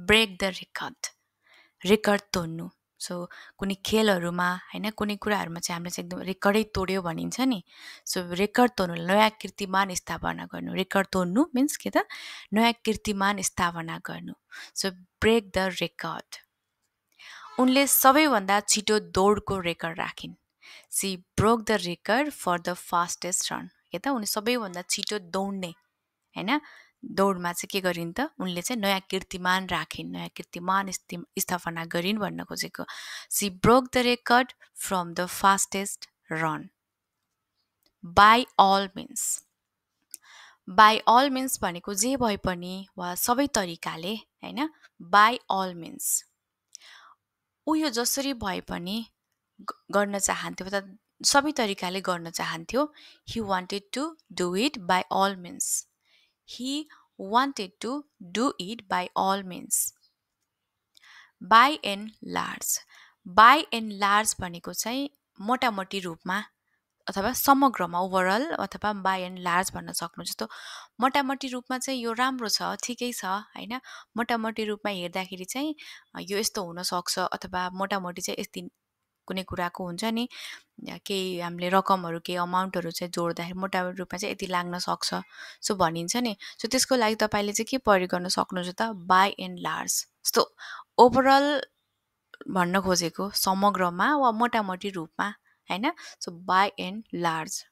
Brake the record तोड्नु। So कुनै खेलहरूमा हैन कुनै कुराहरूमा चाहिँ हामीले चाहिँ एकदम रेकर्डै तोड्यो भनिन्छ नि। सो रेकर्ड तोड्नु नयाँ कीर्तिमान स्थापना गर्नु। रेकर्ड तोड्नु मिन्स के त नयाँ कीर्तिमान स्थापना गर्नु। So break the record. उनले सबैभन्दा छिटो दौडको रेकर्ड राखिन्। She broke the record for the fastest run. के त उनी सबैभन्दा छिटो दौड्ने हैन दौडमा चाहिँ के गरिन् त उनले चाहिँ नयाँ कीर्तिमान राखिन्, नयाँ कीर्तिमान स्थापना गरिन् भन्न खोजेको। She broke the record from the fastest run. By all means. By all means भनेको जे भए पनि वा सबै तरिकाले हैन बाई अल मिन्स। ऊ यो जसरी भए पनि गर्न चाहन्थ्यो अर्थात् सबै तरिकाले गर्न चाहन्थ्यो। He wanted to do it by all means. He wanted to do it by all means. By and large. By and large भनेको चाहिँ मोटामोटी रूपमा अथवा समग्रमा ओभरअल अथवा बाई एन्ड लार्ज भन्न सक्नु। जस्तो मोटामोटी रूपमा चाहिँ यो राम्रो छ, ठिकै छ हैन। मोटामोटी रूपमा हेर्दाखेरि चाहिँ यो यस्तो हुन सक्छ अथवा मोटामोटी चाहिँ यति कुनै कुराको हुन्छ नि केही हामीले रकमहरू केही अमाउन्टहरू चाहिँ जोड्दाखेरि मोटामोटी रूपमा चाहिँ यति लाग्न सक्छ सो भनिन्छ नि। सो त्यसको लागि तपाईँले चाहिँ के प्रयोग गर्न सक्नुहुन्छ त बाई एन्ड लार्ज। जस्तो ओभरअल भन्न खोजेको समग्रमा वा मोटामोटी रूपमा हैन। So by and large.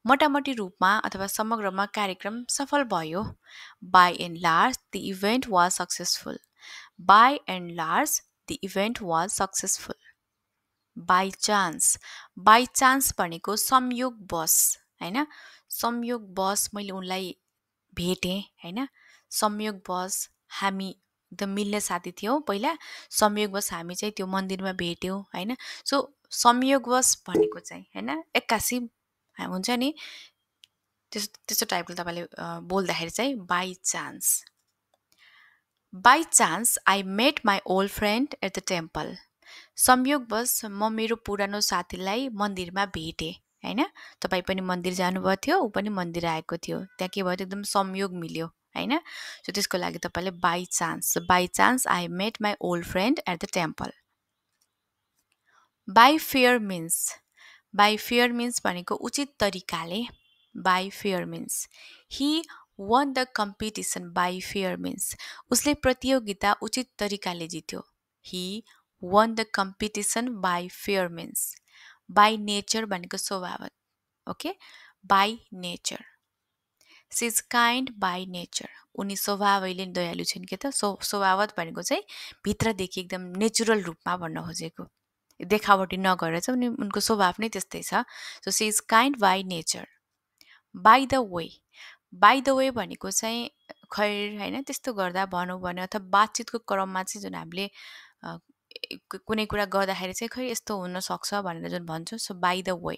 मोटामोटी रूपमा अथवा समग्रमा कार्यक्रम सफल भयो। By and large the event was successful. By and large the event was successful. By chance. By chance भनेको संयोगवश हैन। संयोगवश मैले उनलाई भेटेँ हैन। संयोगवश हामी एकदम मिल्ने साथी थियौँ पहिला। संयोगवश हामी चाहिँ त्यो मन्दिरमा भेट्यौँ हैन। सो संयोगवश भनेको चाहिँ हैन एक्कासी हुन्छ नि त्यस्तो टाइपले तपाईँले बोल्दाखेरि चाहिँ by chance. By chance I met my old friend at the temple. संयोगवश म मेरो पुरानो साथीलाई मन्दिरमा भेटेँ हैन। तपाईँ पनि मन्दिर जानुभएको थियो, ऊ पनि मन्दिर आएको थियो, त्यहाँ के भयो एकदम संयोग मिल्यो हैन। सो त्यसको लागि तपाईँले by chance. By chance I met my old friend at the temple. By fair means. By fair means भनेको उचित तरिकाले। By fair means he won the competition by fair means. उसले प्रतियोगिता उचित तरिकाले जित्यो। He won the competition by fair means. By nature भनेको स्वभाव। Okay by nature. She is kind by nature. उनी स्वभावैले दयालु छिन् के त। स्वभावत भनेको चाहिँ भित्रदेखि एकदम नेचुरल रूपमा भन्न खोजेको। देखावटी नगरेर चाहिँ उनको स्वभाव नै त्यस्तै छ। So she is kind by nature. By the way. By the way भनेको चाहिँ खैर हैन त्यस्तो गर्दा भनौँ भने अथवा बातचितको क्रममा चाहिँ जुन हामीले कुनै कुरा गर्दाखेरि चाहिँ खै यस्तो हुन सक्छ भनेर जुन भन्छौँ। So by the way.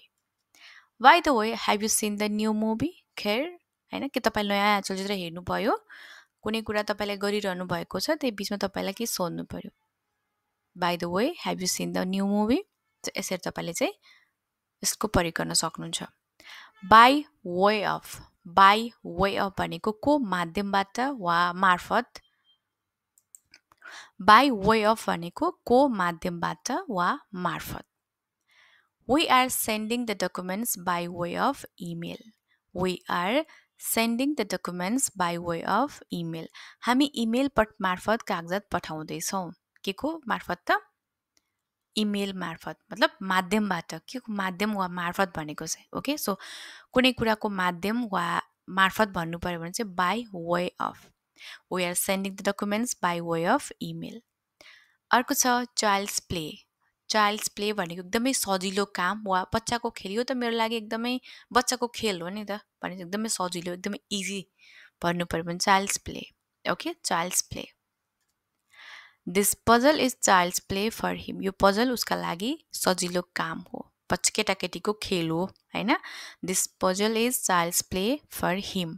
By the way have you seen the new movie. खैर हैन के तपाईँ नयाँ चलचित्र हेर्नुभयो? कुनै कुरा तपाईँले गरिरहनु भएको छ त्यही बिचमा तपाईँलाई के सोध्नु पर्यो। By the way have you seen the new movie. यसरी तपाईँले चाहिँ यसको प्रयोग गर्न सक्नुहुन्छ। By way of. By way of भनेको को माध्यमबाट वा मार्फत। बाई वे अफ भनेको को माध्यमबाट वा मार्फत। We are sending the documents by way of email. We are sending the documents by way of email. हामी इमेल मार्फत कागजात पठाउँदैछौँ। के को मार्फत त? इमेल मार्फत मतलब माध्यमबाट। के को माध्यम वा मार्फत भनेको चाहिँ ओके। सो कुनै कुराको माध्यम वा मार्फत भन्नु पर्यो भने चाहिँ by way of. We are sending the documents by way of email. अर्को छ चाइल्ड्स प्ले। चाइल्ड्स प्ले भनेको एकदमै सजिलो काम वा बच्चाको खेल। यो त मेरो लागि एकदमै बच्चाको खेल हो नि त भने एकदमै सजिलो एकदमै इजी भन्नु पर्यो भने child's play. Okay child's play. This puzzle is child's play for him. यो पजल उसका लागि सजिलो काम हो, केटाकेटीको खेल हो हैन। This puzzle is child's play for him.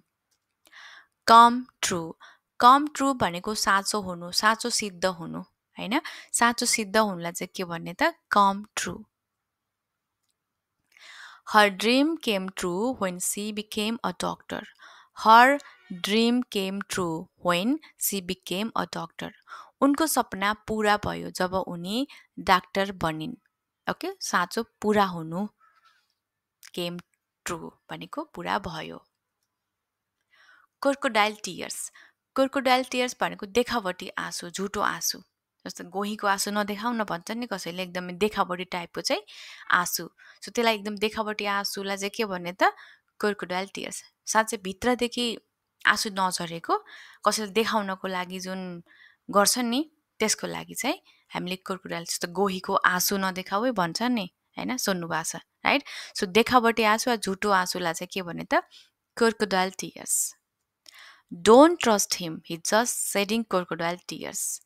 Come true. Come true भनेको साँचो हुनु, साँचो सिद्ध हुनु हैन। साँचो सिद्ध हुनुलाई चाहिँ के भन्ने त कम true. Her dream came true when she became a doctor. Her dream came true when she became a doctor. उनको सपना पूरा भयो जब उनी डाक्टर बनिन्. ओके, साँचो पूरा हुनु. केम ट्रु भनेको पूरा भयो. Crocodile tears. क्रोकोडाइल टियर्स भनेको देखावटी आँसु, झुटो आँसु. जस्तो गोहीको आँसु नदेखाउन भन्छ नि कसैले, एकदमै देखावटी टाइपको चाहिँ आँसु. सो त्यसलाई एकदम देखावटी आँसुलाई चाहिँ के भन्ने त क्रोकोडाइल टियर्स. साँच्चै भित्रदेखि आँसु नझरेको कसैले देखाउनको लागि जुन गर्छन् नि त्यसको लागि चाहिँ हामीले क्रोकोडाइल, जस्तो गोहीको आँसु नदेखाऊ है भन्छ नि हैन, सुन्नुभएको छ राइट. सो देखावटी आँसु वा झुटो आँसुलाई चाहिँ के भन्ने त crocodile tears. Don't trust him. He's just shedding crocodile tears.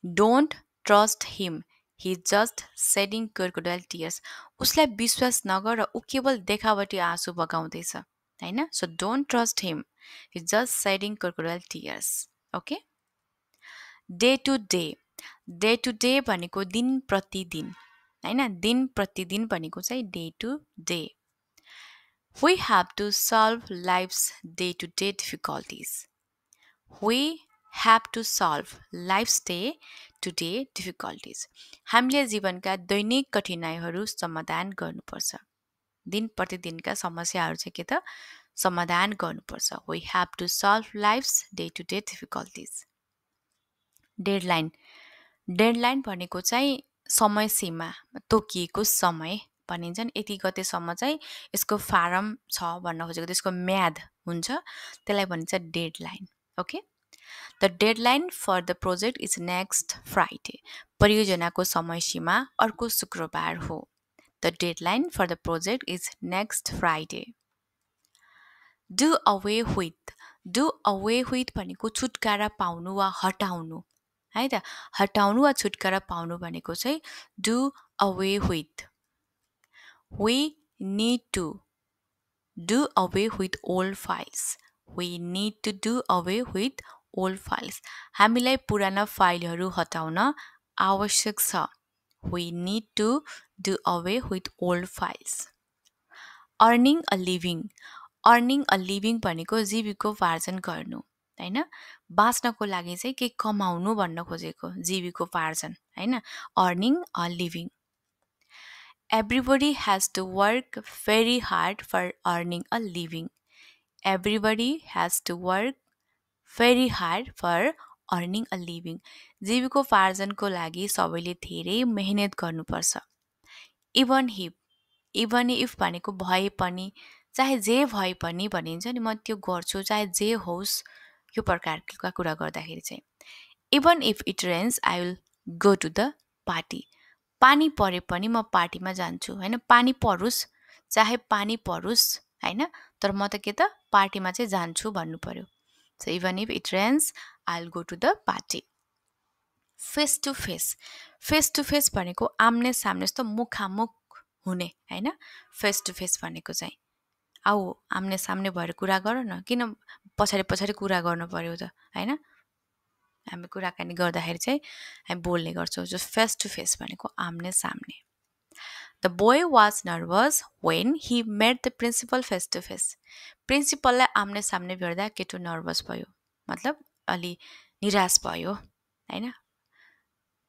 Don't trust him. He's just shedding crocodile tears. उसलाई विश्वास नगर, ऊ केवल देखावटी आँसु बगाउँदैछ हैन. So don't trust him. He's just shedding crocodile tears. Okay? Day to day. Day to day भनेको दिन प्रतिदिन हैन. दिन प्रतिदिन भनेको चाहिँ day to day. We have to solve life's day-to-day difficulties. We have to solve life's day-to-day difficulties. हामीले जीवनका दैनिक कठिनाइहरू समाधान गर्नुपर्छ. दिन प्रतिदिनका समस्याहरू चाहिँ के त समाधान गर्नुपर्छ. We have to solve life's day-to-day difficulties. Deadline. Deadline भनेको चाहिँ समय सीमा, तोकिएको समय भनिन्छन्. यति गतेसम्म चाहिँ यसको फारम छ भन्न खोजेको, त्यसको म्याद हुन्छ, त्यसलाई भनिन्छ deadline. Okay. The deadline for the project is next Friday. परियोजनाको समय सीमा अर्को शुक्रबार हो. The deadline for the project is next Friday. Do away with. Do away with भनेको छुटकारा पाउनु वा हटाउनु है त. हटाउनु वा छुटकारा पाउनु भनेको चाहिँ do away with. We need to do away with old files. We need to do away with old files. हामीलाई पुराना फाइलहरू हटाउन आवश्यक छ. We need to do away with old files. Earning a living. Earning a living भनेको जीविकोपार्जन गर्नु हैन. बाँच्नको लागि चाहिँ के कमाउनु भन्न खोजेको, जीविकोपार्जन हैन. Earning a living. Everybody has to work very hard for earning a living. Everybody has to work very hard for earning a living. जीविकोपार्जनको लागि सबैले धेरै मेहनत गर्नुपर्छ. Even if भनेको भए पनि, चाहे जे भए पनि भनिन्छ नि, म त्यो गर्छु चाहे जे होस्, यो प्रकारका कुरा गर्दाखेरि चाहिँ. Even if it rains, I will go to the party. पानी परे पनि म पार्टीमा जान्छु हैन. पानी परोस् चाहे पानी परोस् हैन, तर म त के त पार्टीमा चाहिँ जान्छु भन्नु पर्यो. So even if it rains, I'll go to the party. Face to face. Face to face भनेको आम्ने सामने, जस्तो मुखामुख हुने हैन. फेस टु फेस भनेको चाहिँ आऊ आम्ने सामने भएर कुरा गर न, किन पछाडि पछाडि कुरा गर्नु पर्यो त हैन. हामी कुराकानी गर्दाखेरि चाहिँ हामी बोल्ने गर्छौँ. जो फेस टु फेस भनेको आम्ने सामने. The boy was nervous when he met the principal face to face. प्रिन्सिपललाई आम्ने सामने भेट्दा केटो नर्भस भयो, मतलब अलि निराश भयो हैन.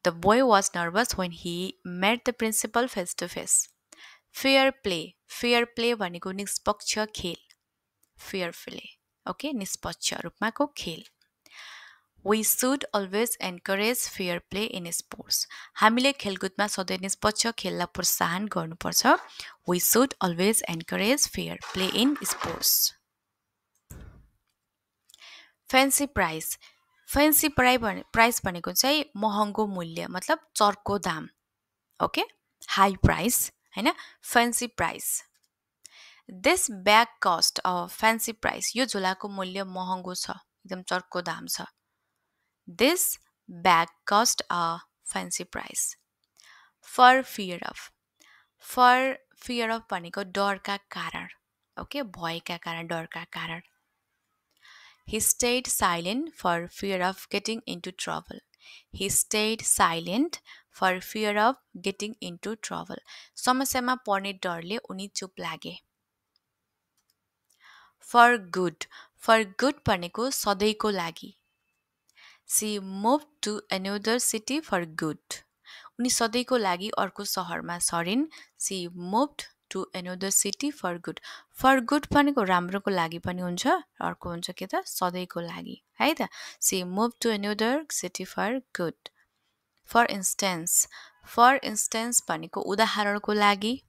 The boy was nervous when he met the principal face to face. Fair play. Fair play भनेको निष्पक्ष खेल. फेयर प्ले ओके, निष्पक्ष रूपमाको खेल. We should always encourage fair play in sports. हामीले खेलकुदमा सधैँ निष्पक्ष खेललाई प्रोत्साहन गर्नुपर्छ. We should always encourage fair play in sports. Fancy price. Fancy price भनेको चाहिँ महँगो मूल्य, मतलब चर्को दाम. ओके, हाई प्राइस हैन. Fancy price. This bag cost a fancy price. यो झोलाको मूल्य महँगो छ, एकदम चर्को दाम छ. This bag cost a fancy price. For fear of. For fear of भनेको डरका कारण. ओके, भयका कारण, डरका कारण. He stayed silent for fear of getting into trouble. He stayed silent for fear of getting into trouble. समस्यामा पर्ने डरले उनी चुप लागे. For good. फर गुड भनेको सधैँको लागि. She moved to another city for good. उनी सधैँको लागि अर्को सहरमा सरिन्. She moved to another city for good. For good भनेको राम्रोको लागि पनि हुन्छ. अर्को हुन्छ के त सधैँको लागि है त. She moved to another city for good. For instance भनेको उदाहरणको लागि.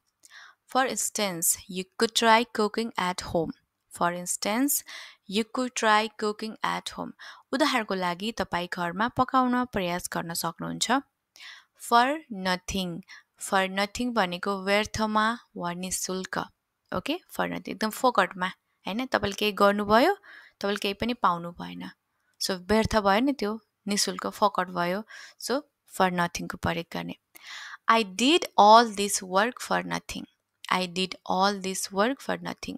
For instance, you could try cooking at home. For instance, you could try cooking at home. उदाहरणको लागि तपाईँ घरमा पकाउन प्रयास गर्न सक्नुहुन्छ. For nothing. For nothing भनेको व्यर्थमा वा निशुल्क. ओके, for nothing एकदम फोकटमा हैन. तपाईले केही गर्नुभयो, तपाईले केही पनि पाउनु भएन. सो व्यर्थ भयो नि त्यो, निशुल्क फोकट भयो. सो for nothing को प्रयोग गर्ने. I did all this work for nothing. I did all this work for nothing.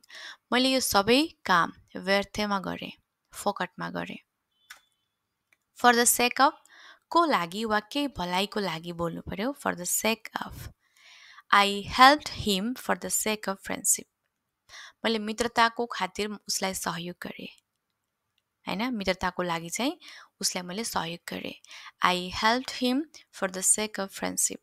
मैले यो सबै काम व्यर्थमा गरेँ, फोकटमा गरेँ. For the sake of को लागि वा केही भलाइको लागि बोल्नु पर्यो. For the sake of. I helped him for the sake of friendship. मैले मित्रताको खातिर उसलाई सहयोग गरेँ. हैन, मित्रताको लागि चाहिँ उसलाई मैले सहयोग गरेँ. I helped him for the sake of friendship.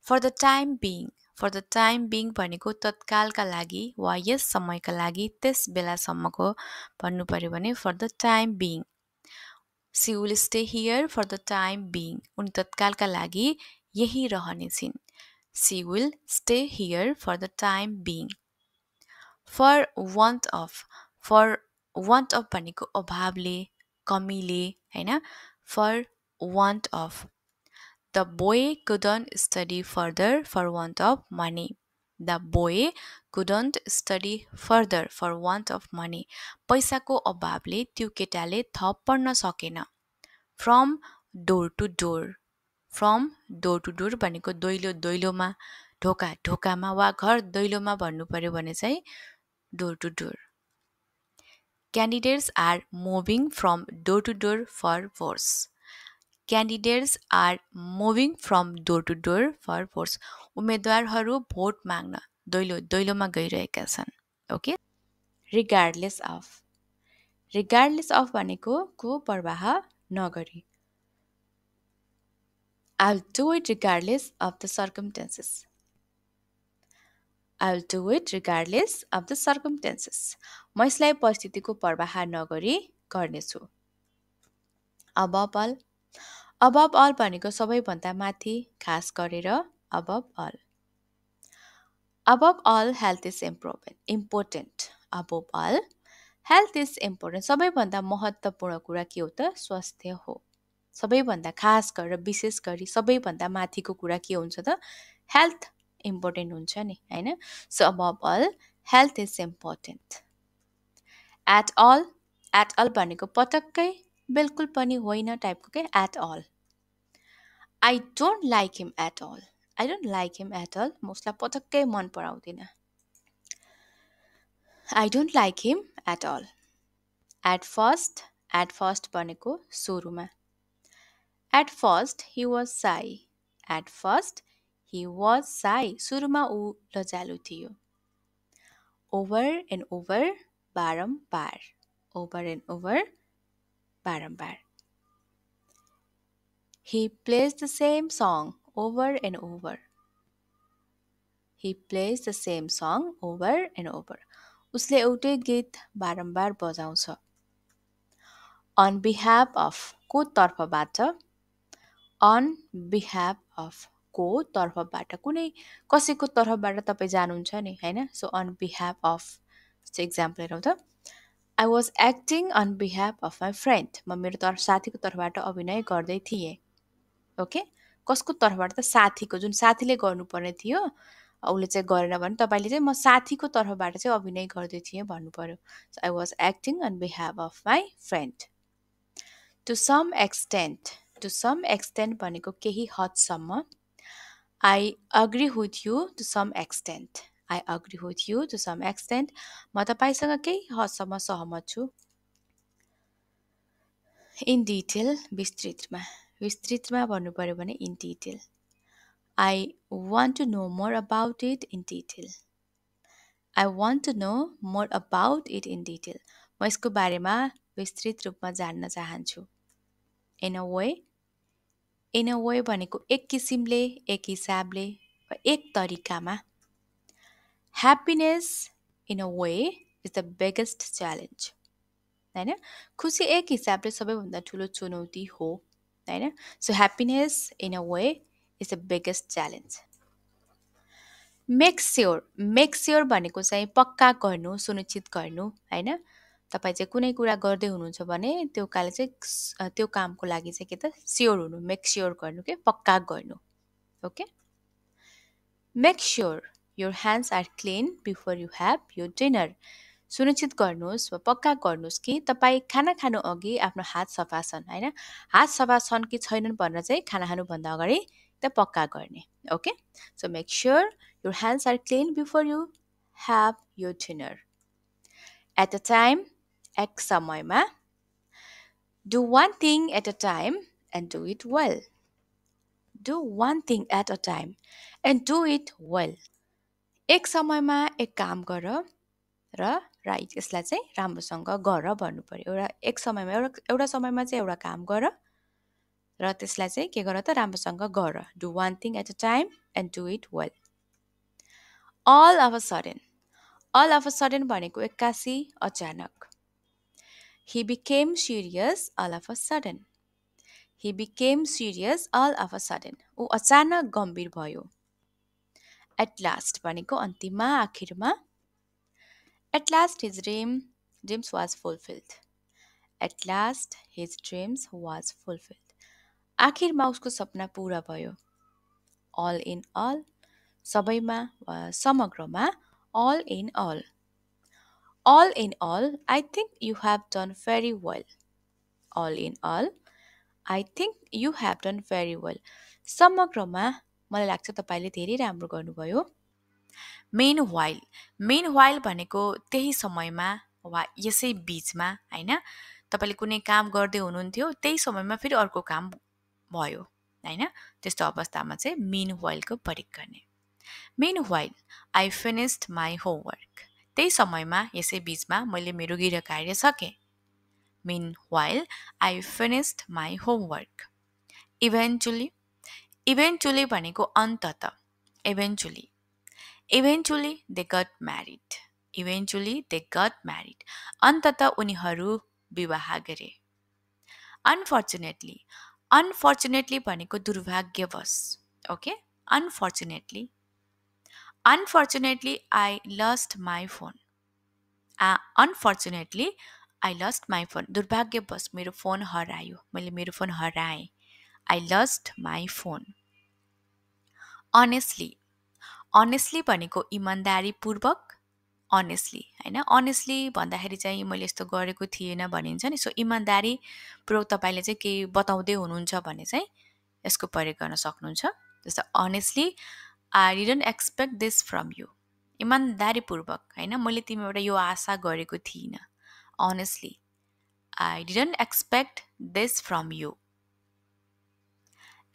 For the time being. For the time being भनेको तत्कालका लागि वा यस समयका लागि त्यस बेलासम्मको भन्नु पर्यो भने for the time being. She will stay here for the time being. उनी तत्कालका लागि यही रहनेछिन्. She will stay here for the time being. For want of. For want of भनेको अभावले, कमीले हैन. For want of. The boy couldn't study further for want of money. The boy couldn't study further for want of money. पैसाको अभावले त्यो केटाले थप पढ्न सकेन. From door to door. From door to door भनेको दैलो दैलोमा, ढोका ढोकामा वा घर दैलोमा भन्नु पर्यो भने चाहिँ door to door. Candidates are moving from door to door for votes. Candidates are moving from door to door for votes. उम्मेदवारहरू भोट माग्न दैलो दैलोमा गइरहेका छन्. Okay. Regardless of. Regardless of भनेको को परवाह नगरी. I'll do it regardless of the circumstances. I'll do it regardless of the circumstances. म यसलाई परिस्थितिको परवाह नगरी गर्नेछु. Above all. Above all भनेको सबैभन्दा माथि, खास गरेर above all. Above all, health is important. Above all, health is important. सबैभन्दा महत्त्वपूर्ण कुरा के हो त? स्वास्थ्य हो. सबैभन्दा खास गरेर विशेष गरी सबैभन्दा माथिको कुरा के हुन्छ त? हेल्थ इम्पोर्टेन्ट हुन्छ नि हैन. So above all, health is important. At all भनेको पटक्कै, बिल्कुल पनि होइन टाइपको के at all. I don't like him at all. I don't like him at all. म उसलाई पटक्कै मन पराउँदिन. I don't like him at all. At first भनेको सुरुमा. At first he was shy. At first he was shy. सुरुमा ऊ लजालु थियो. Over and over, बारम्बार. Over and over, बारम्बार. He plays the same song over and over. He plays the same song over and over. उसले एउटै गीत बारम्बार बजाउँछ. On behalf of को तर्फबाट. On behalf of को तर्फबाट. कुनै कसैको तर्फबाट तपाईँ जानुहुन्छ नि हैन. So on behalf of. जस्तो इक्जाम्पल हेरौँ त. I was acting on behalf of my friend. म मेरो साथीको तर्फबाट अभिनय गर्दै थिएँ. ओके. कसको तर्फबाट त? साथीको. जुन साथीले गर्नुपर्ने थियो उसले चाहिँ गरेन भने तपाईँले चाहिँ म साथीको तर्फबाट चाहिँ अभिनय गर्दै थिएँ भन्नु पर्यो. So I was acting on behalf of my friend. To some extent. To some extent भनेको केही हदसम्म. I agree with you to some extent. I agree with you to some extent. म तपाईसँग केही हदसम्म सहमत छु. In detail, विस्तृतमा. विस्तृतमा भन्नु पर्यो भने in detail. I want to know more about it in detail. I want to know more about it in detail. म यसको बारेमा विस्तृत रूपमा जान्न चाहन्छु। इन अ वे भनेको एक किसिमले, एक हिसाबले, एक तरिकामा। Happiness in a way is the biggest challenge. हैन, खुसी एक हिसाबले सबैभन्दा ठुलो चुनौती हो। हैन, so happiness in a way is the biggest challenge. Make sure भनेको चाहिँ पक्का गर्नु, सुनिश्चित गर्नु। हैन, तपाईँ चाहिँ कुनै कुरा गर्दै हुनुहुन्छ भने त्यो काले चाहिँ त्यो कामको लागि चाहिँ के त स्योर हुनु, मेक स्योर गर्नु, के पक्का गर्नु। Okay, make sure your hands are clean before you have your dinner. सुनिश्चित गर्नुहोस् वा पक्का गर्नुहोस् कि तपाईँ खाना खानु अघि आफ्नो हात सफा छन्। होइन, हात सफा छन् कि छैनन् भनेर चाहिँ खाना खानुभन्दा अगाडि त पक्का गर्ने। Okay, so make sure your hands are clean before you have your dinner. At a time, एक समयमा। Do one thing at a time and do it well. Do one thing at a time and do it well. एक समयमा एक काम गर र right, यसलाई चाहिँ राम्रोसँग गर भन्नु पर्यो। एक समयमा एउटा समयमा चाहिँ एउटा काम गर र त्यसलाई चाहिँ के गर त राम्रोसँग गर। Do one thing at a time and do it well. All of a sudden भनेको एक्कासी, अचानक। He became serious all of a sudden. He became serious all of a sudden. ऊ अचानक गम्भीर भयो। एट लास्ट भनेको अन्तिममा, आखिरमा। At last his dreams was fulfilled. At last his dreams was fulfilled. आखिरमा उसको सपना पूरा भयो। All in all, सबैमा वा समग्रमा, all in all. All in all, I think you have done very well. All in all, I think you have done very well. समग्रमा मलाई लाग्छ तपाईले धेरै राम्रो गर्नुभयो। मेन वाइल भनेको त्यही समयमा वा यसै बीचमा, हैन, तपाईले कुनै काम गर्दै हुनुहुन्थ्यो, त्यही समयमा फेरि अर्को काम भयो। हैन, त्यस्तो अवस्थामा चाहिँ मेन वाइलको प्रयोग गर्ने। Main while I finished my homework. त्यही समयमा यसै बीचमा मैले मेरो गृह कार्य सकेँ। Main while I finished my homework. Eventually भनेको अन्तत। Eventually they got married. अन्तत उनीहरू विवाह गरे। Unfortunately भनेको दुर्भाग्यवश। Okay, Unfortunately I lost my phone. Unfortunately I lost my phone. दुर्भाग्यवश मेरो फोन हरायो, मैले मेरो phone हराएँ। I lost my phone. Honestly भनेको इमान्दारीपूर्वक। हैन, अनेस्टली भन्दाखेरि चाहिँ मैले यस्तो गरेको थिएन भनिन्छ नि। सो इमान्दारीपूर्वक तपाईले चाहिँ केही बताउँदै हुनुहुन्छ भने चाहिँ यसको प्रयोग गर्न सक्नुहुन्छ। जस्तो honestly I didn't expect this from you. इमान्दारीपूर्वक, हैन, मैले तिमीबाट यो आशा गरेको थिइनँ। Honestly I didn't expect this from you.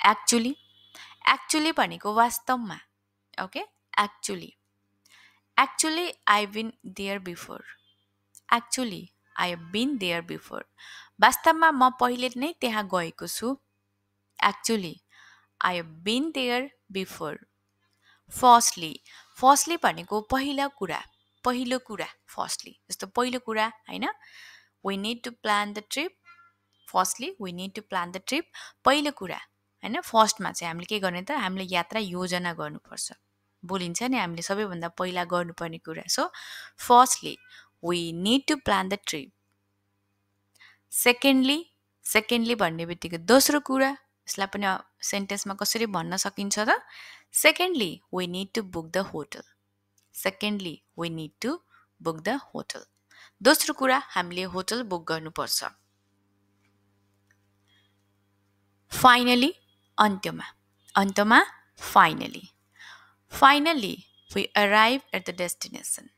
Actually भनेको वास्तवमा। Okay, Actually I've been there before. वास्तवमा म पहिले नै त्यहाँ गएको छु। Actually I have been there before. Firstly भनेको पहिलो कुरा। Firstly जस्तो पहिलो कुरा, हैन, we need to plan the trip. पहिलो कुरा, हैन, फर्स्टमा चाहिँ हामीले के गर्ने त, हामीले यात्रा योजना गर्नुपर्छ। बोलिन्छ नि हामीले सबैभन्दा पहिला गर्नुपर्ने कुरा। So firstly we need to plan the trip. Secondly भन्ने बित्तिकै दोस्रो कुरा, यसलाई पनि सेन्टेन्समा कसरी भन्न सकिन्छ त? Secondly we need to book the hotel. दोस्रो कुरा, हामीले होटल बुक गर्नुपर्छ। Finally अन्त्यमा Finally we arrived at the destination.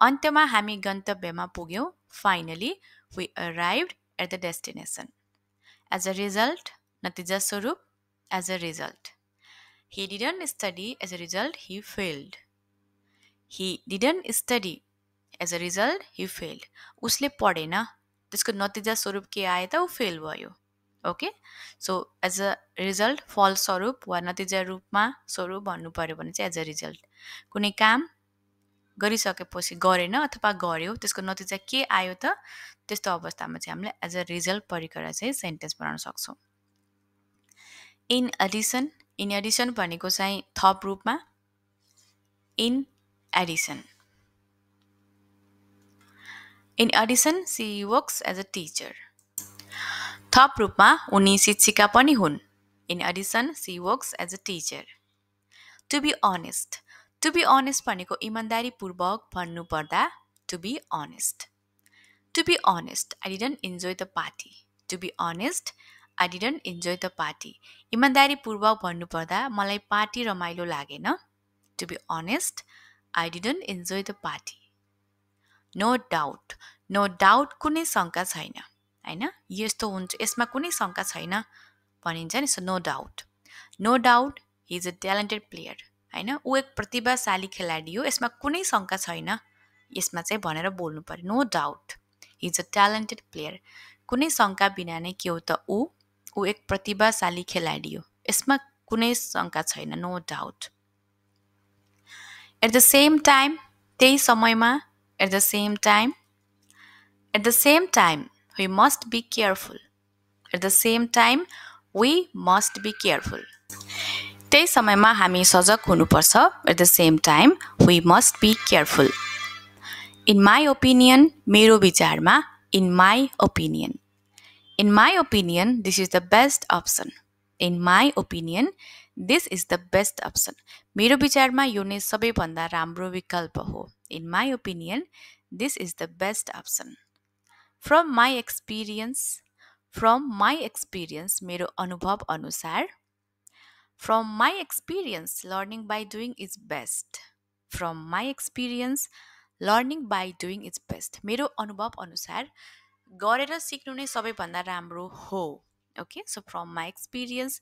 अन्त्यमा हामी गन्तव्यमा पुग्यौं। Finally we arrived at the destination. As a result, नतिजा स्वरूप, as a result. He didn't study, as a result he failed. He didn't study. As a result, he failed. उसले पढेन, त्यसको नतिजा स्वरूप के आयो त ऊ फेल भयो. Okay, so as a result फल स्वरूप वा नतिजा रूपमा स्वरूप भन्नु पर्यो भने चाहिँ एज अ रिजल्ट. कुनै काम गरिसकेपछि गरेन अथवा गर्यो, त्यसको नतिजा के आयो त, त्यस्तो अवस्थामा चाहिँ हामीले एज अ रिजल्ट परिकन चाहिँ सेन्टेन्स बनाउन सक्छौँ. इन एडिसन भनेको चाहिँ थप रूपमा. In Edison. In addition, she works as a teacher. थप रूपमा उनी शिक्षिका पनि हुन्. In addition, she works as a teacher. To be honest. To be honest भनेको इमानदारीपूर्वक भन्नुपर्दा to be honest. To be honest, I didn't enjoy the party. To be honest, I didn't enjoy the party. इमानदारीपूर्वक भन्नुपर्दा मलाई party रमाइलो लागेन. To be honest, I didn't enjoy the party. No doubt. No doubt कुनै शङ्का छैन, होइन, यस्तो हुन्छ यसमा कुनै शङ्का छैन भनिन्छ नि. So no doubt. No doubt he is a talented player, होइन, ऊ एक प्रतिभाशाली खेलाडी हो, यसमा कुनै शङ्का छैन, यसमा चाहिँ भनेर बोल्नु पर्यो. No doubt he is a talented player. कुनै शङ्का बिना नै के हो त ऊ एक प्रतिभाशाली खेलाडी हो, यसमा कुनै शङ्का छैन. No doubt. At the same time, त्यही समयमा. At the same time, we must be careful. At the same time, we must be careful. त्यही समयमा हामी सजग हुनुपर्छ. At the same time, we must be careful. In my opinion, मेरो विचारमा. In my opinion. In my opinion, this is the best option. In my opinion, this is the best option. मेरो विचारमा यो नै सबैभन्दा राम्रो विकल्प हो. In my opinion, this is the best option. From my experience, मेरो अनुभव अनुसार. From my experience, learning by doing is best. From my experience, learning by doing is best. मेरो अनुभव अनुसार गरेर सिक्नु नै सबैभन्दा राम्रो हो. Okay, so from my experience,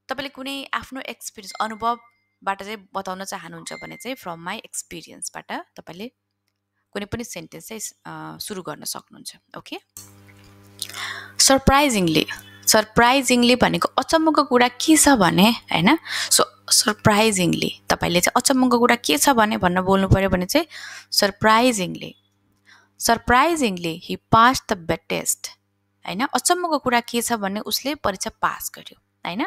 तपाईँले कुनै आफ्नो एक्सपिरियन्स अनुभवबाट चाहिँ बताउन चाहनुहुन्छ भने चाहिँ फ्रम माई एक्सपिरियन्सबाट तपाईँले कुनै पनि सेन्टेन्स चाहिँ सुरु गर्न सक्नुहुन्छ. ओके, सरप्राइजिङली भनेको अचम्मको कुरा के छ भने, होइन, सो सरप्राइजिङली तपाईँले चाहिँ अचम्मको कुरा के छ भने भन्न बोल्नु पर्यो भने चाहिँ surprisingly he pass the bed test, होइन, अचम्मको कुरा के छ भने उसले परीक्षा पास गर्यो, होइन,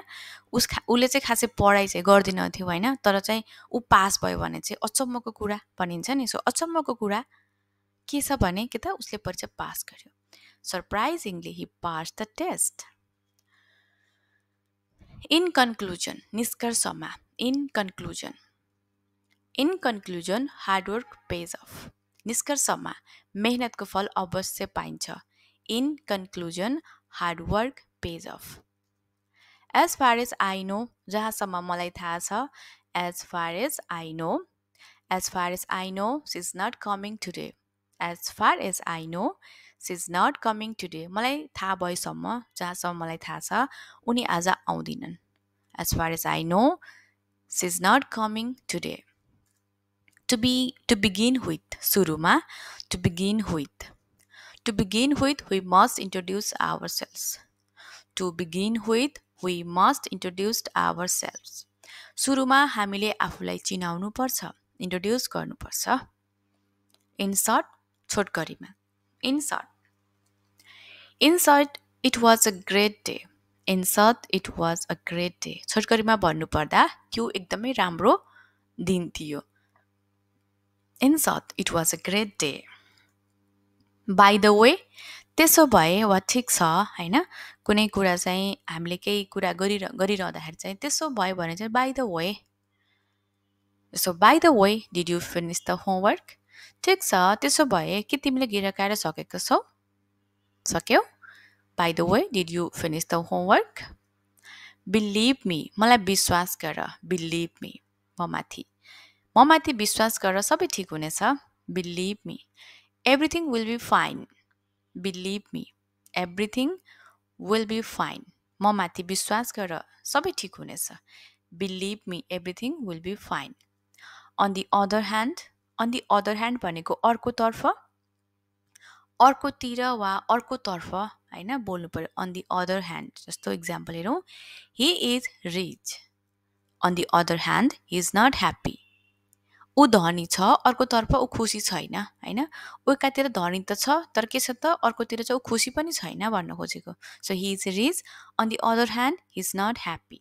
उसले चाहिँ खासै पढाइ चाहिँ गर्दिन थियो, होइन, तर चाहिँ ऊ पास भयो भने चाहिँ अचम्मको कुरा भनिन्छ नि. सो अचम्मको कुरा के छ भने के त उसले परीक्षा पास गर्यो. Surprisingly he pass the test. In conclusion, निष्कर्षमा. In conclusion hard work pays off. निष्कर्षमा मेहनतको फल अवश्य पाइन्छ. In conclusion hard work pays off. As far as I know, जहाँसम्म मलाई थाहा छ. As far as I know she is not coming today. As far as I know she is not coming today. मलाई थाहा भएसम्म, जहाँसम्म मलाई थाहा छ, उनी आज आउँदिनन्. As far as I know she is not coming today. To begin with, सुरुमा. To begin with, we must introduce ourselves. To begin with, we must introduce ourselves. सुरुमा हामीले आफूलाई चिनाउनु पर्छ, इन्ट्रोड्युस गर्नुपर्छ. In short, छोटकरीमा. In short, it was a great day. In short, it was a great day. छोटकरीमा भन्नुपर्दा त्यो एकदमै राम्रो दिन थियो. In short, it was a great day. By the way, त्यसो भए वा ठिक छ, होइन, कुनै कुरा चाहिँ हामीले केही कुरा गरिरहँदाखेरि चाहिँ त्यसो भयो भने चाहिँ by the way. So by the way, did you finish the homework? ठिक छ, त्यसो भए के तिमीले गिरकाएर सकेको छौ? सक्यौ? By the way, did you finish the homework? Believe me, मलाई विश्वास गर. Believe me, म माथि विश्वास गर, सबै ठिक हुनेछ. Believe me, everything will be fine. Believe me, everything will be fine. म माथि विश्वास गर, सबै ठिक हुनेछ. Believe me, everything will be fine. On the other hand, on the other hand भनेको अर्कोतर्फ, अर्कोतिर वा अर्कोतर्फ होइन बोल्नु पर्यो। अन दि अदर ह्यान्ड, जस्तो इक्जाम्पल हेरौँ, he is rich, on the other hand he is not happy. ऊ धनी छ, अर्कोतर्फ ऊ खुसी छैन होइन। ऊ एकातिर धनी त छ तर के छ त अर्कोतिर चाहिँ ऊ खुसी पनि छैन भन्न खोजेको। So he is rich, on the other hand he is not happy.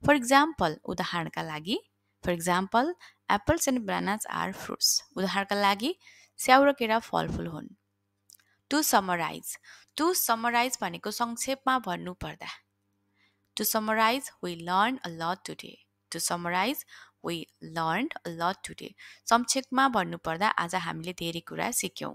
For example, उदाहरणका लागि, for example apples and bananas are fruits. उदाहरणका लागि स्याउ र केरा फलफुल हुन्। टु समराइज भनेको संक्षेपमा भन्नुपर्दा, to summarise we learn a lot today. To summarise we learn a lot today. संक्षेपमा भन्नुपर्दा आज हामीले धेरै कुरा सिक्यौँ।